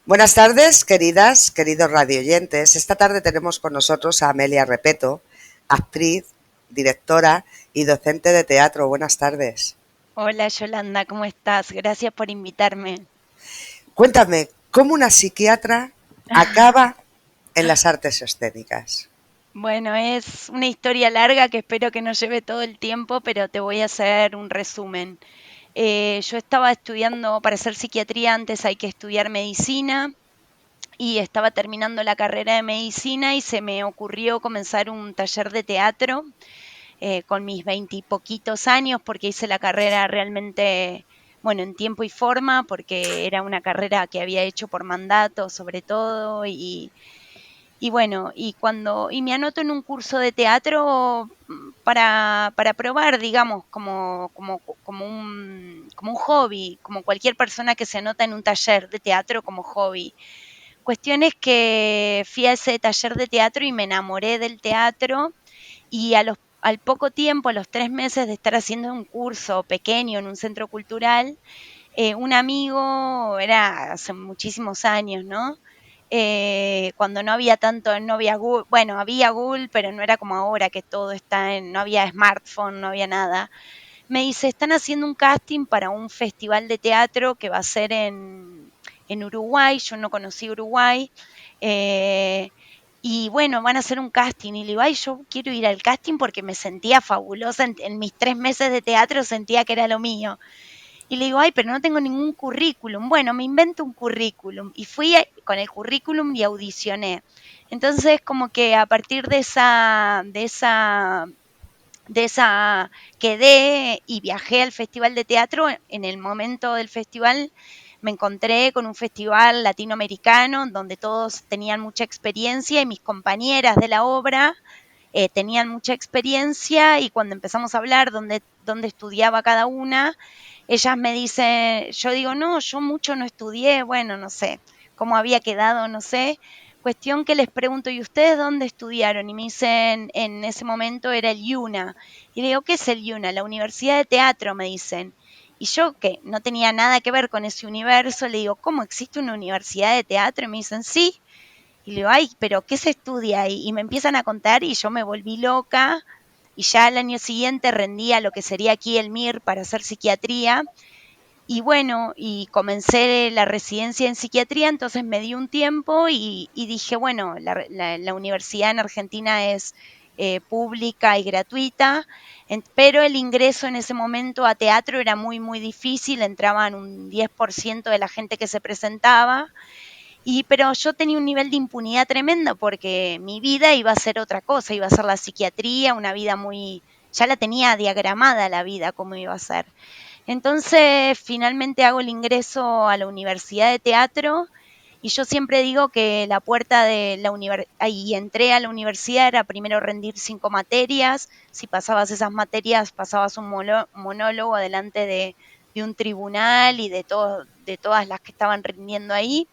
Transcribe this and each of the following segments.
Buenas tardes, queridos radioyentes. Esta tarde tenemos con nosotros a Amelia Repeto, actriz, directora y docente de teatro. Buenas tardes. Hola Yolanda, ¿cómo estás? Gracias por invitarme. Cuéntame, ¿cómo una psiquiatra acaba en las artes escénicas? Bueno, es una historia larga que espero que no lleve todo el tiempo, pero te voy a hacer un resumen. Yo estaba estudiando, para hacer psiquiatría antes hay que estudiar medicina y estaba terminando la carrera de medicina y se me ocurrió comenzar un taller de teatro con mis veintipoquitos años porque hice la carrera realmente, bueno, en tiempo y forma, porque era una carrera que había hecho por mandato sobre todo y bueno, y me anoto en un curso de teatro para probar, digamos, como un hobby, como cualquier persona que se anota en un taller de teatro como hobby. Cuestión es que fui a ese taller de teatro y me enamoré del teatro y al poco tiempo, a los 3 meses de estar haciendo un curso pequeño en un centro cultural, un amigo, era hace muchísimos años, ¿no? Cuando no había tanto, no había Google, bueno, había Google, pero no era como ahora que todo está en, no había smartphone, no había nada. Me dice, están haciendo un casting para un festival de teatro que va a ser en Uruguay, yo no conocí Uruguay, eh, y bueno, van a hacer un casting. Y le digo, ay, yo quiero ir al casting porque me sentía fabulosa en mis 3 meses de teatro, sentía que era lo mío. Y le digo, ay, pero no tengo ningún currículum. Bueno, me invento un currículum. Y con el currículum y audicioné. Entonces, como que a partir de esa quedé y viajé al Festival de Teatro. En el momento del festival me encontré con un festival latinoamericano donde todos tenían mucha experiencia y mis compañeras de la obra tenían mucha experiencia y cuando empezamos a hablar dónde estudiaba cada una, ellas me dicen, yo digo, no, yo mucho no estudié, bueno, no sé cómo había quedado, no sé. Cuestión que les pregunto, ¿y ustedes dónde estudiaron? Y me dicen, en ese momento era el IUNA. Y le digo, ¿qué es el IUNA? La Universidad de Teatro, me dicen. Y yo, que no tenía nada que ver con ese universo, le digo, ¿cómo existe una universidad de teatro? Y me dicen, sí. Y le digo, ay, pero ¿qué se estudia ahí? Y me empiezan a contar y yo me volví loca y ya al año siguiente rendía lo que sería aquí el MIR para hacer psiquiatría. Y bueno, y comencé la residencia en psiquiatría, entonces me di un tiempo y dije, bueno, la universidad en Argentina es pública y gratuita, pero el ingreso en ese momento a teatro era muy, muy difícil, entraban un 10% de la gente que se presentaba pero yo tenía un nivel de impunidad tremendo porque mi vida iba a ser otra cosa, iba a ser la psiquiatría, una vida muy, ya la tenía diagramada la vida como iba a ser. Entonces, finalmente hago el ingreso a la Universidad de Teatro y yo siempre digo que la puerta de la universidad, y entré a la universidad, era primero rendir 5 materias, si pasabas esas materias pasabas un monólogo delante de un tribunal y de todas las que estaban rindiendo ahí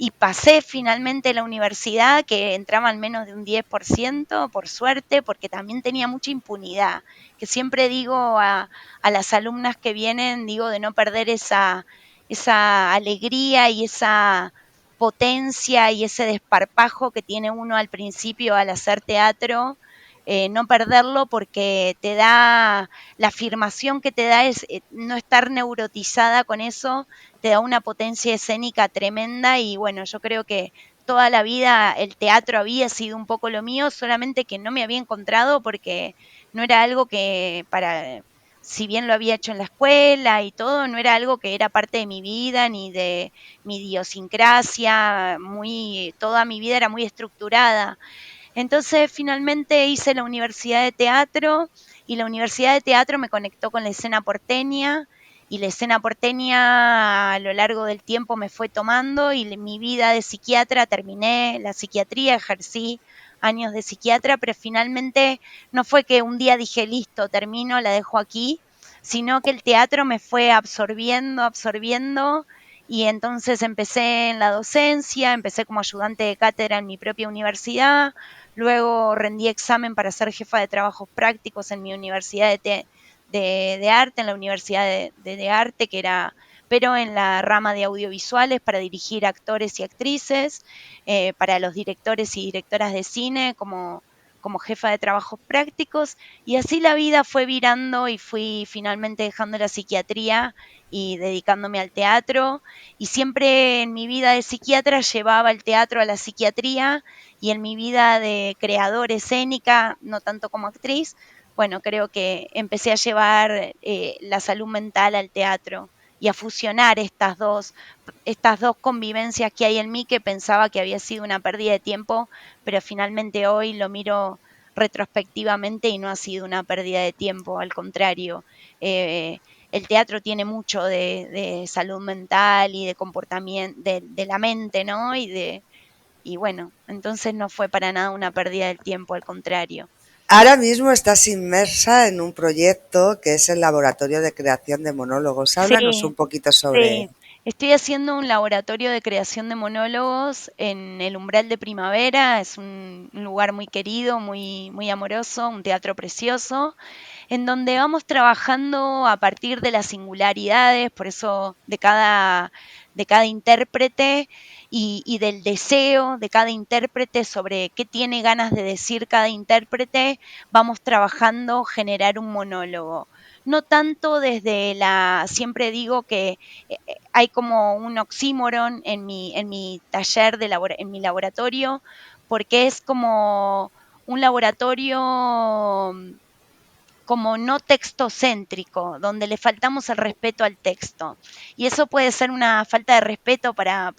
y pasé finalmente la universidad, que entraban menos de un 10%, por suerte, porque también tenía mucha impunidad, que siempre digo a las alumnas que vienen, digo, de no perder esa alegría y esa potencia y ese desparpajo que tiene uno al principio al hacer teatro, no perderlo porque te da, la afirmación que te da es no estar neurotizada con eso, te da una potencia escénica tremenda y bueno, yo creo que toda la vida el teatro había sido un poco lo mío, solamente que no me había encontrado porque no era algo que si bien lo había hecho en la escuela y todo, no era algo que era parte de mi vida ni de mi idiosincrasia, toda mi vida era muy estructurada. Entonces finalmente hice la Universidad de Teatro y la Universidad de Teatro me conectó con la escena porteña y la escena porteña a lo largo del tiempo me fue tomando y mi vida de psiquiatra, terminé la psiquiatría, ejercí años de psiquiatra, pero finalmente no fue que un día dije, listo, termino, la dejo aquí, sino que el teatro me fue absorbiendo, absorbiendo, y entonces empecé en la docencia, empecé como ayudante de cátedra en mi propia universidad, luego rendí examen para ser jefa de trabajos prácticos en mi universidad de arte, en la Universidad de Arte, que era pero en la rama de audiovisuales para dirigir actores y actrices, para los directores y directoras de cine como jefa de trabajos prácticos, y así la vida fue virando y fui finalmente dejando la psiquiatría y dedicándome al teatro, y siempre en mi vida de psiquiatra llevaba el teatro a la psiquiatría, y en mi vida de creadora escénica, no tanto como actriz, bueno, creo que empecé a llevar la salud mental al teatro y a fusionar estas dos convivencias que hay en mí, que pensaba que había sido una pérdida de tiempo, pero finalmente hoy lo miro retrospectivamente y no ha sido una pérdida de tiempo, al contrario. Eh, el teatro tiene mucho de salud mental y de comportamiento, de la mente, ¿no? Y bueno, entonces no fue para nada una pérdida del tiempo, al contrario. Ahora mismo estás inmersa en un proyecto que es el Laboratorio de Creación de Monólogos. Háblanos Sí, un poquito sobre... sí. Estoy haciendo un laboratorio de creación de monólogos en el Umbral de Primavera. Es un lugar muy querido, muy amoroso, un teatro precioso, en donde vamos trabajando a partir de las singularidades, por eso de cada intérprete y del deseo de cada intérprete sobre qué tiene ganas de decir cada intérprete, vamos trabajando generar un monólogo. No tanto desde siempre digo que hay como un oxímoron en mi taller, en mi laboratorio, porque es como un laboratorio como no textocéntrico, donde le faltamos el respeto al texto. Y eso puede ser una falta de respeto para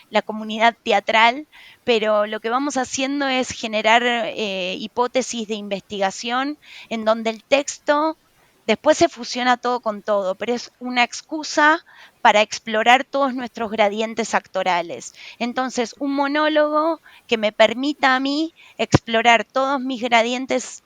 la comunidad teatral, pero lo que vamos haciendo es generar hipótesis de investigación en donde el texto después se fusiona todo con todo, pero es una excusa para explorar todos nuestros gradientes actorales. Entonces, un monólogo que me permita a mí explorar todos mis gradientes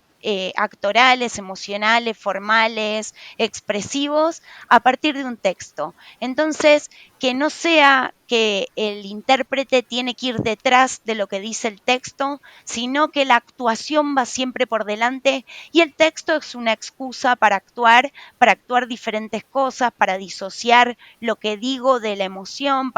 actorales, emocionales, formales, expresivos, a partir de un texto. Entonces, que no sea que el intérprete tiene que ir detrás de lo que dice el texto, sino que la actuación va siempre por delante y el texto es una excusa para actuar diferentes cosas, para disociar lo que digo de la emoción,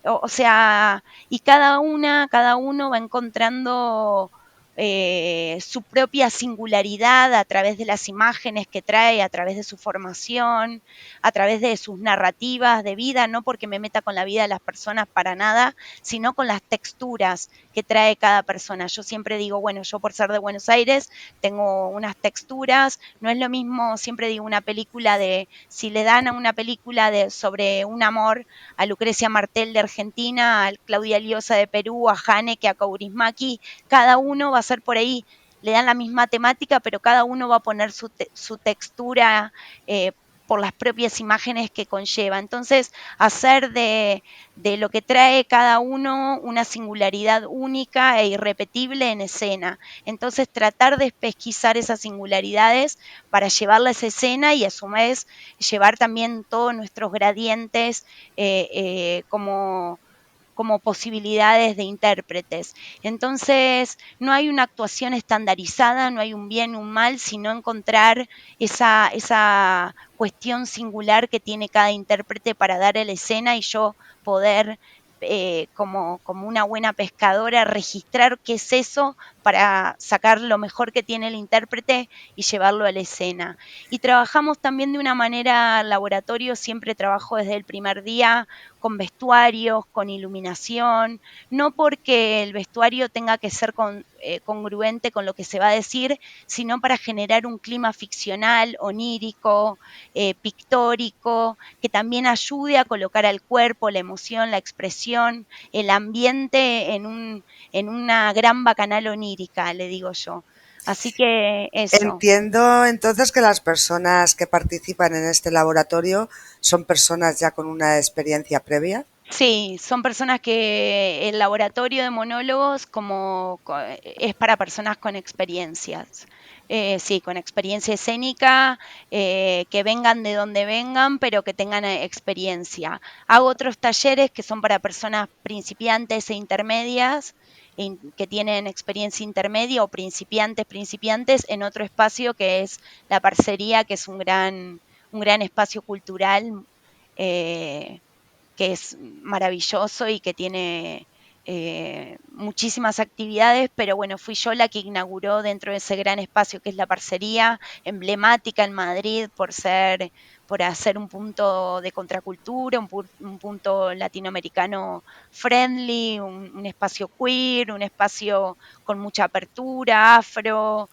o sea, y cada uno va encontrando su propia singularidad a través de las imágenes que trae, a través de su formación, a través de sus narrativas de vida, no porque me meta con la vida de las personas para nada, sino con las texturas que trae cada persona. Yo siempre digo, bueno, yo por ser de Buenos Aires tengo unas texturas, no es lo mismo, siempre digo una película si le dan a una película sobre un amor a Lucrecia Martel de Argentina, a Claudia Liosa de Perú, a Haneke, a Kaurismäki, cada uno va a ser por ahí, le dan la misma temática, pero cada uno va a poner su textura eh, por las propias imágenes que conlleva. Entonces, hacer de lo que trae cada uno una singularidad única e irrepetible en escena. Entonces, tratar de pesquisar esas singularidades para llevarla a esa escena y a su vez llevar también todos nuestros gradientes como posibilidades de intérpretes. Entonces, no hay una actuación estandarizada, no hay un bien, un mal, sino encontrar esa cuestión singular que tiene cada intérprete para dar a la escena y yo poder, como una buena pescadora, registrar qué es eso para sacar lo mejor que tiene el intérprete y llevarlo a la escena. Y trabajamos también de una manera laboratorio, siempre trabajo desde el primer día con vestuarios, con iluminación, no porque el vestuario tenga que ser congruente con lo que se va a decir, sino para generar un clima ficcional, onírico, pictórico, que también ayude a colocar al cuerpo, la emoción, la expresión, el ambiente en una gran bacanal onírica, le digo yo. Así que eso. Entiendo entonces que las personas que participan en este laboratorio son personas ya con una experiencia previa. Sí, son personas que el laboratorio de monólogos es para personas con experiencias. Sí, con experiencia escénica, que vengan de donde vengan, pero que tengan experiencia. Hago otros talleres que son para personas principiantes e intermedias, que tienen experiencia intermedia o principiantes en otro espacio que es la parcería, que es un gran espacio cultural eh, que es maravilloso y que tiene muchísimas actividades, pero bueno, fui yo la que inauguró dentro de ese gran espacio que es la parcería, emblemática en Madrid por hacer un punto de contracultura, un punto latinoamericano friendly, un espacio queer, un espacio con mucha apertura, afro,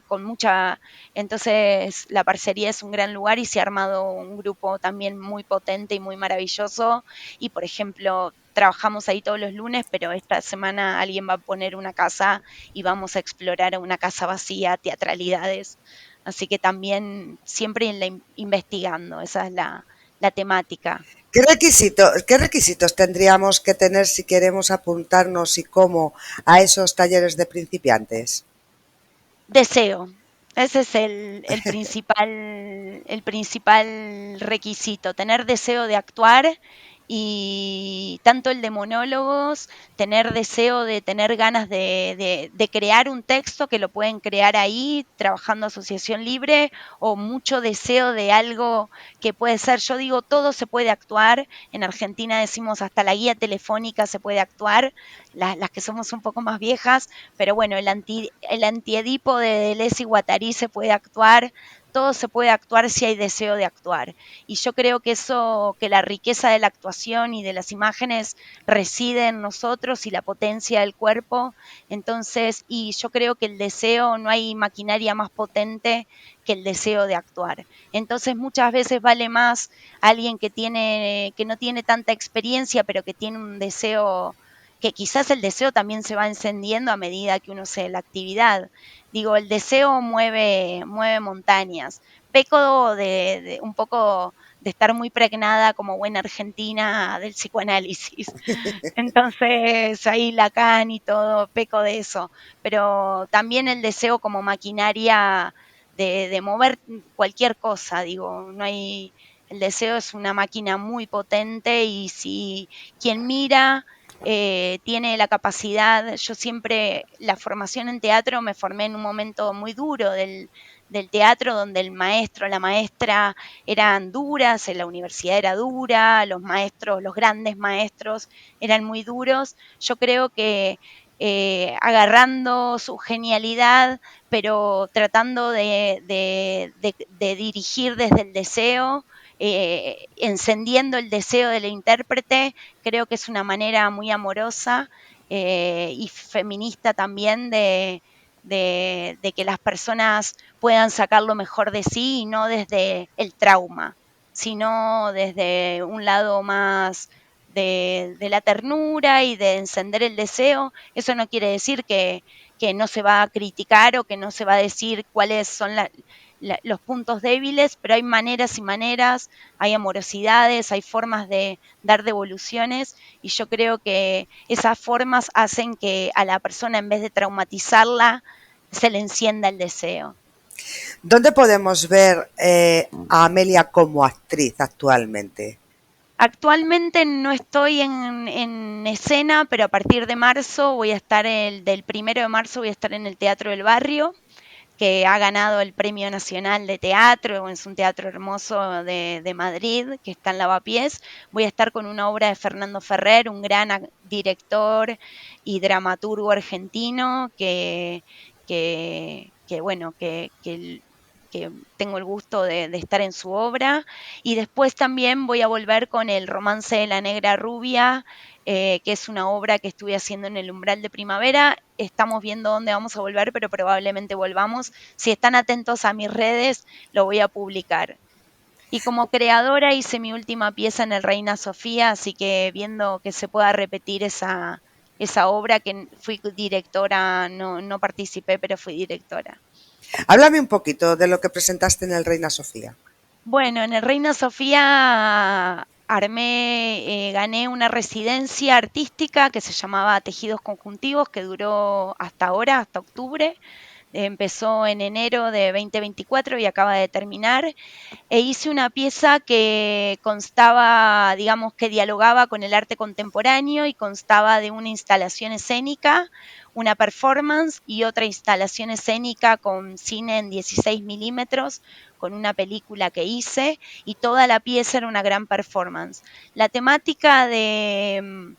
con mucha. Entonces, la parcería es un gran lugar y se ha armado un grupo también muy potente y muy maravilloso. Y, por ejemplo, trabajamos ahí todos los lunes, pero esta semana alguien va a poner una casa y vamos a explorar una casa vacía, teatralidades. Así que también siempre investigando, esa es la temática. ¿Qué requisitos tendríamos que tener si queremos apuntarnos y cómo a esos talleres de principiantes? Deseo. Ese es el principal requisito, tener deseo de actuar y tanto el de monólogos, tener deseo de tener ganas de crear un texto que lo pueden crear ahí trabajando asociación libre o mucho deseo de algo que puede ser, yo digo, todo se puede actuar, en Argentina decimos hasta la guía telefónica se puede actuar, las que somos un poco más viejas, pero bueno, el antiedipo de Deleuze y Guattari se puede actuar, todo se puede actuar si hay deseo de actuar. Y yo creo que eso, que la riqueza de la actuación y de las imágenes reside en nosotros y la potencia del cuerpo. Entonces, y yo creo que el deseo, no hay maquinaria más potente que el deseo de actuar. Entonces, muchas veces vale más alguien que no tiene tanta experiencia, pero que tiene un deseo que quizás el deseo también se va encendiendo a medida que uno hace la actividad. Digo, el deseo mueve montañas. Peco de un poco de estar muy pregnada como buena argentina del psicoanálisis. Entonces, ahí Lacan y todo, peco de eso. Pero también el deseo como maquinaria de mover cualquier cosa, digo, no hay. El deseo es una máquina muy potente y si quien mira tiene la capacidad, yo siempre, la formación en teatro me formé en un momento muy duro del teatro, donde el maestro, la maestra eran duras, en la universidad era dura, los maestros, los grandes maestros eran muy duros. Yo creo que agarrando su genialidad, pero tratando de dirigir desde el deseo, encendiendo el deseo del intérprete, creo que es una manera muy amorosa y feminista también de que las personas puedan sacar lo mejor de sí y no desde el trauma, sino desde un lado más de la ternura y de encender el deseo. Eso no quiere decir que no se va a criticar o que no se va a decir cuáles son los puntos débiles, pero hay maneras y maneras, hay amorosidades, hay formas de dar devoluciones y yo creo que esas formas hacen que a la persona, en vez de traumatizarla, se le encienda el deseo. ¿Dónde podemos ver a Amelia como actriz actualmente? Actualmente no estoy en escena, pero a partir de marzo voy a estar, del 1 de marzo voy a estar en el Teatro del Barrio, que ha ganado el Premio Nacional de Teatro, es un teatro hermoso de Madrid, que está en Lavapiés. Voy a estar con una obra de Fernando Ferrer, un gran director y dramaturgo argentino bueno, que tengo el gusto de estar en su obra. Y después también voy a volver con el Romance de la Negra Rubia, que es una obra que estuve haciendo en el Umbral de Primavera. Estamos viendo dónde vamos a volver, pero probablemente volvamos. Si están atentos a mis redes, lo voy a publicar. Y como creadora hice mi última pieza en el Reina Sofía, así que viendo que se pueda repetir esa obra, que fui directora, no, no participé, pero fui directora. Háblame un poquito de lo que presentaste en el Reina Sofía. Bueno, en el Reina Sofía gané una residencia artística que se llamaba Tejidos Conjuntivos, que duró hasta ahora, hasta octubre, empezó en enero de 2024 y acaba de terminar, e hice una pieza que constaba, digamos, que dialogaba con el arte contemporáneo y constaba de una instalación escénica, una performance y otra instalación escénica con cine en 16 milímetros, con una película que hice, y toda la pieza era una gran performance. La temática de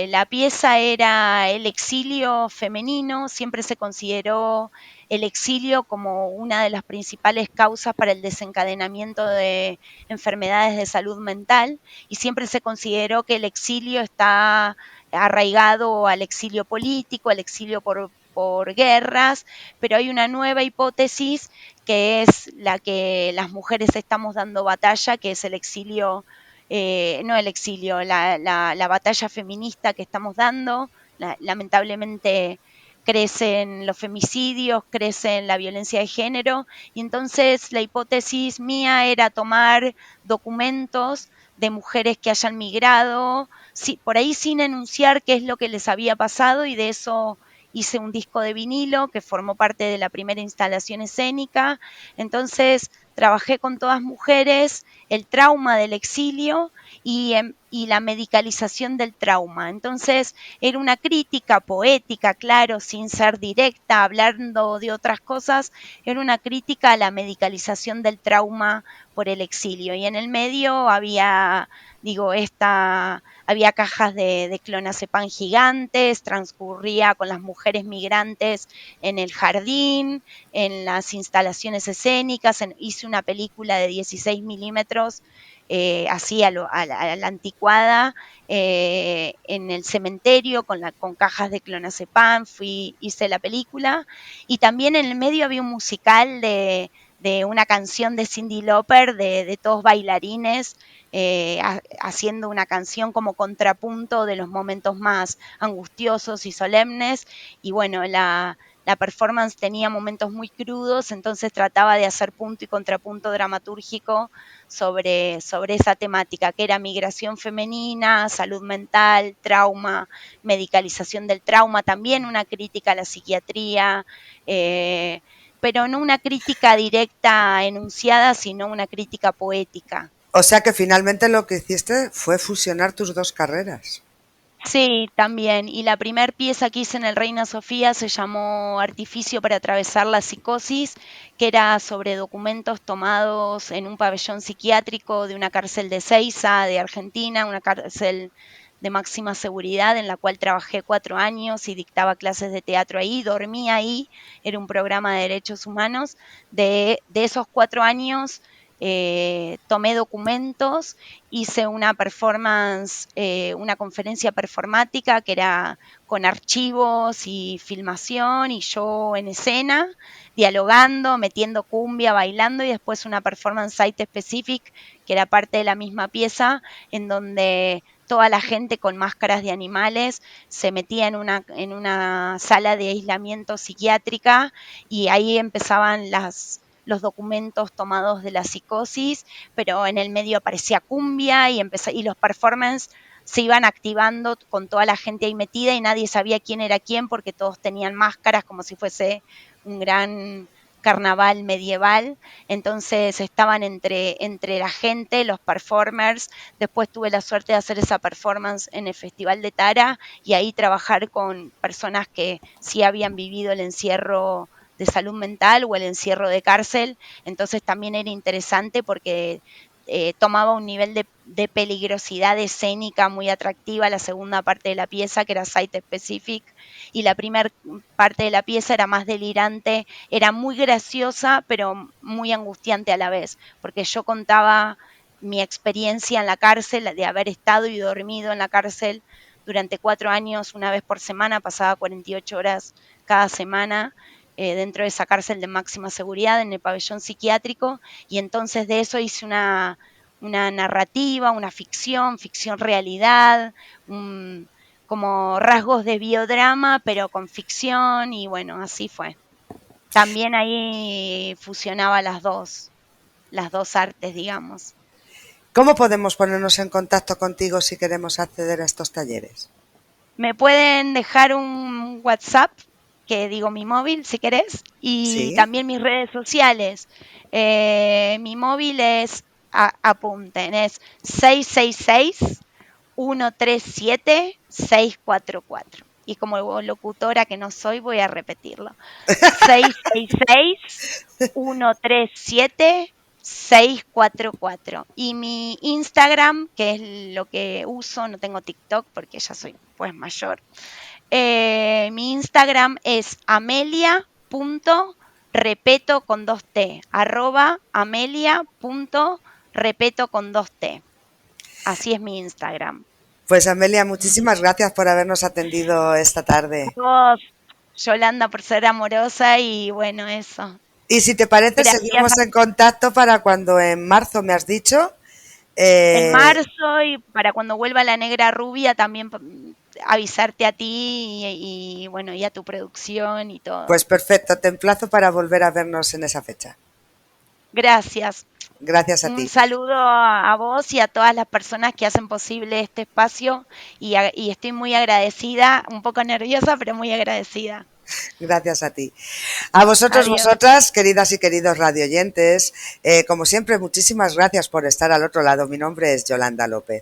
la pieza era el exilio femenino, siempre se consideró el exilio como una de las principales causas para el desencadenamiento de enfermedades de salud mental, y siempre se consideró que el exilio está arraigado al exilio político, al exilio por guerras, pero hay una nueva hipótesis que es la que las mujeres estamos dando batalla, que es el exilio, no el exilio, la batalla feminista que estamos dando. Lamentablemente crecen los femicidios, crecen la violencia de género, y entonces la hipótesis mía era tomar documentos de mujeres que hayan migrado, sí, por ahí sin enunciar qué es lo que les había pasado, y de eso hice un disco de vinilo que formó parte de la primera instalación escénica. Entonces trabajé con todas mujeres el trauma del exilio y la medicalización del trauma. Entonces era una crítica poética, claro, sin ser directa, hablando de otras cosas, era una crítica a la medicalización del trauma por el exilio. Y en el medio había, digo, había cajas de clonazepam gigantes, transcurría con las mujeres migrantes en el jardín, en las instalaciones escénicas, hice una película de 16 milímetros, así a la anticuada, en el cementerio con cajas de clonazepam, hice la película, y también en el medio había un musical de una canción de Cyndi Lauper, de todos bailarines, haciendo una canción como contrapunto de los momentos más angustiosos y solemnes, y bueno, la performance tenía momentos muy crudos, entonces trataba de hacer punto y contrapunto dramatúrgico sobre esa temática, que era migración femenina, salud mental, trauma, medicalización del trauma, también una crítica a la psiquiatría, pero no una crítica directa enunciada, sino una crítica poética. O sea que finalmente lo que hiciste fue fusionar tus dos carreras. Sí, también. Y la primer pieza que hice en el Reina Sofía se llamó Artificio para atravesar la psicosis, que era sobre documentos tomados en un pabellón psiquiátrico de una cárcel de Ezeiza, de Argentina, una cárcel de máxima seguridad en la cual trabajé 4 años y dictaba clases de teatro ahí, dormía ahí, era un programa de derechos humanos. De esos 4 años tomé documentos, hice una performance, una conferencia performática que era con archivos y filmación y yo en escena, dialogando, metiendo cumbia, bailando, y después una performance site specific que era parte de la misma pieza, en donde toda la gente con máscaras de animales se metía en una sala de aislamiento psiquiátrica, y ahí empezaban los documentos tomados de la psicosis, pero en el medio aparecía cumbia y los performances se iban activando con toda la gente ahí metida y nadie sabía quién era quién porque todos tenían máscaras como si fuese un gran carnaval medieval. Entonces estaban entre la gente, los performers. Después tuve la suerte de hacer esa performance en el Festival de Tara y ahí trabajar con personas que sí habían vivido el encierro de salud mental o el encierro de cárcel. Entonces también era interesante porque tomaba un nivel de peligrosidad escénica muy atractiva la segunda parte de la pieza, que era site specific, y la primera parte de la pieza era más delirante, era muy graciosa, pero muy angustiante a la vez, porque yo contaba mi experiencia en la cárcel, de haber estado y dormido en la cárcel durante 4 años, una vez por semana, pasaba 48 horas cada semana, dentro de esa cárcel de máxima seguridad en el pabellón psiquiátrico, y entonces de eso hice una narrativa, una ficción realidad, un, como rasgos de biodrama, pero con ficción, y bueno, así fue. También ahí fusionaba las dos artes, digamos. ¿Cómo podemos ponernos en contacto contigo si queremos acceder a estos talleres? Me pueden dejar un WhatsApp que digo mi móvil, si querés, y Sí. también mis redes sociales. Mi móvil es, apunten, es 666-137-644. Y como locutora que no soy, voy a repetirlo. 666-137-644. Y mi Instagram, que es lo que uso, no tengo TikTok porque ya soy pues mayor. Mi Instagram es amelia.repeto con 2T, @amelia.repeto con 2T. Así es mi Instagram. Pues Amelia, muchísimas gracias por habernos atendido esta A tarde. vos, Yolanda, por ser amorosa y bueno, eso. Y si te parece, Gracias. seguimos en contacto para cuando en marzo me has dicho. En Eh, marzo y para cuando vuelva la negra rubia también avisarte a ti bueno, y a tu producción y todo. pues perfecto, te emplazo para volver a vernos en esa fecha. Gracias. Gracias a Un ti. saludo a vos y a todas las personas que hacen posible este espacio y estoy muy agradecida, un poco nerviosa, pero muy agradecida. Gracias a ti. A vosotros, Adiós. vosotras, queridas y queridos radioyentes, como siempre, muchísimas gracias por estar al otro lado. Mi nombre es Yolanda López.